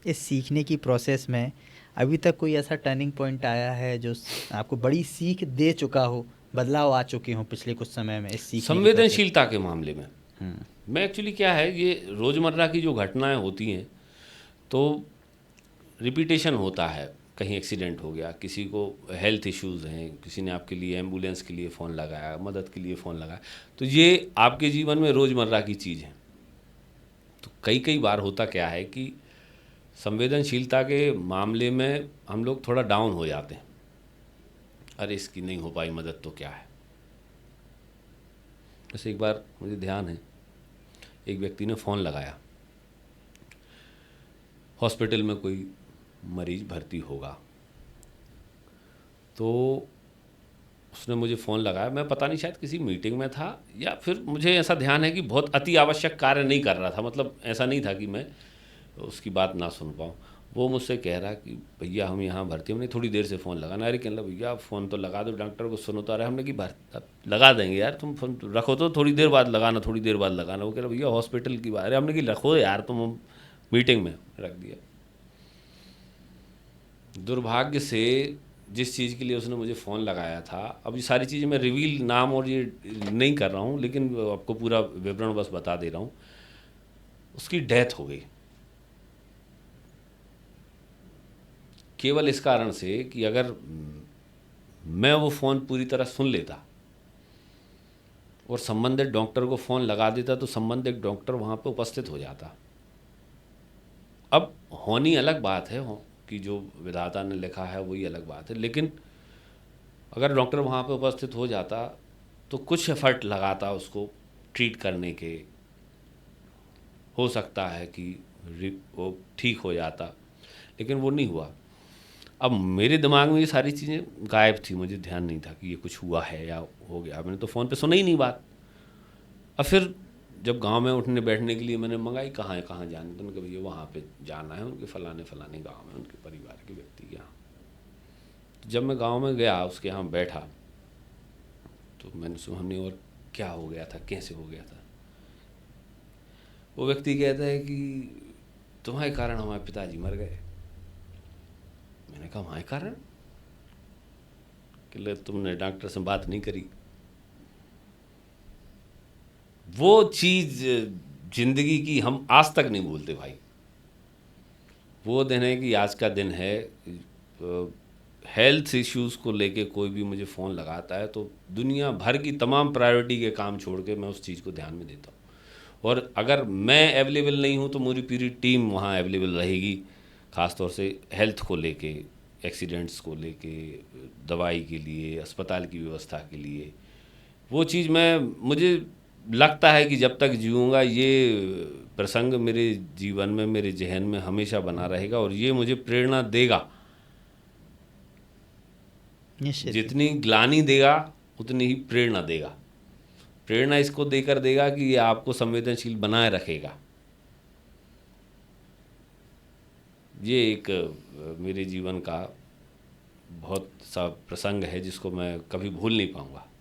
इस सीखने की प्रोसेस में अभी तक कोई ऐसा टर्निंग पॉइंट आया है जो आपको बड़ी सीख दे चुका हो, बदलाव आ चुके हों पिछले कुछ समय में इस सीखने की प्रोसेस? संवेदनशीलता के मामले में हुँ। मैं एक्चुअली क्या है, ये रोज़मर्रा की जो घटनाएं होती हैं तो रिपीटेशन होता है। कहीं एक्सीडेंट हो गया, किसी को हेल्थ इश्यूज़ हैं, किसी ने आपके लिए एम्बुलेंस के लिए फ़ोन लगाया, मदद के लिए फ़ोन लगाया, तो ये आपके जीवन में रोज़मर्रा की चीज़ है। तो कई कई बार होता क्या है कि संवेदनशीलता के मामले में हम लोग थोड़ा डाउन हो जाते हैं। अरे इसकी नहीं हो पाई मदद तो क्या है। जैसे एक बार मुझे ध्यान है, एक व्यक्ति ने फ़ोन लगाया, हॉस्पिटल में कोई मरीज़ भर्ती होगा, तो उसने मुझे फ़ोन लगाया। मैं पता नहीं शायद किसी मीटिंग में था, या फिर मुझे ऐसा ध्यान है कि बहुत अति आवश्यक कार्य नहीं कर रहा था, मतलब ऐसा नहीं था कि मैं उसकी बात ना सुन पाऊँ। वो मुझसे कह रहा कि भैया हम यहाँ भर्ती, हमने थोड़ी देर से फ़ोन लगाना। अरे कहने लगा भैया फ़ोन तो लगा दो, डॉक्टर को सुनो तो। आ रहा है हमने कि लगा देंगे यार, तुम फ़ोन रखो तो थोड़ी देर बाद लगाना, थोड़ी देर बाद लगाना। वो कह रहा भैया हॉस्पिटल की बात। अरे हमने कि रखो यार तुम, हम मीटिंग में रख दिया। दुर्भाग्य से जिस चीज़ के लिए उसने मुझे फ़ोन लगाया था, अब ये सारी चीज़ें मैं रिवील नाम और ये नहीं कर रहा हूँ, लेकिन आपको पूरा विवरण बस बता दे रहा हूँ। उसकी डेथ हो गई केवल इस कारण से कि अगर मैं वो फ़ोन पूरी तरह सुन लेता और संबंधित डॉक्टर को फ़ोन लगा देता, तो संबंधित डॉक्टर वहाँ पे उपस्थित हो जाता। अब होनी अलग बात है, कि जो विधाता ने लिखा है वही अलग बात है, लेकिन अगर डॉक्टर वहाँ पे उपस्थित हो जाता तो कुछ एफर्ट लगाता उसको ट्रीट करने के, हो सकता है कि वो ठीक हो जाता, लेकिन वो नहीं हुआ। अब मेरे दिमाग में ये सारी चीज़ें गायब थी, मुझे ध्यान नहीं था कि ये कुछ हुआ है या हो गया। मैंने तो फ़ोन पे सुना ही नहीं बात। अब फिर जब गांव में उठने बैठने के लिए मैंने मंगाई, कहाँ है कहाँ जाना, तो उनके भैया वहाँ पे जाना है, उनके फलाने फलाने गांव में, उनके परिवार के व्यक्ति के यहाँ। तो जब मैं गांव में गया, उसके यहाँ बैठा, तो मैंने सुना हमने, और क्या हो गया था, कैसे हो गया था। वो व्यक्ति कहता है कि तुम्हारे कारण हमारे पिताजी मर गए। मैंने कहा हमारे कारण? कि ले तुमने डॉक्टर से बात नहीं करी। वो चीज़ जिंदगी की हम आज तक नहीं भूलते भाई। वो दिन है कि आज का दिन है। हेल्थ इश्यूज़ को लेके कोई भी मुझे फ़ोन लगाता है तो दुनिया भर की तमाम प्रायोरिटी के काम छोड़ के मैं उस चीज़ को ध्यान में देता हूँ। और अगर मैं अवेलेबल नहीं हूँ तो मेरी पूरी टीम वहाँ अवेलेबल रहेगी, ख़ास तौर से हेल्थ को लेके, एक्सीडेंट्स को लेके, दवाई के लिए, अस्पताल की व्यवस्था के लिए। वो चीज़ मैं, मुझे लगता है कि जब तक जीऊँगा ये प्रसंग मेरे जीवन में, मेरे ज़हन में हमेशा बना रहेगा, और ये मुझे प्रेरणा देगा। निश्चित ही। जितनी ग्लानि देगा उतनी ही प्रेरणा देगा। प्रेरणा इसको देकर देगा कि ये आपको संवेदनशील बनाए रखेगा। ये एक मेरे जीवन का बहुत सा प्रसंग है जिसको मैं कभी भूल नहीं पाऊँगा।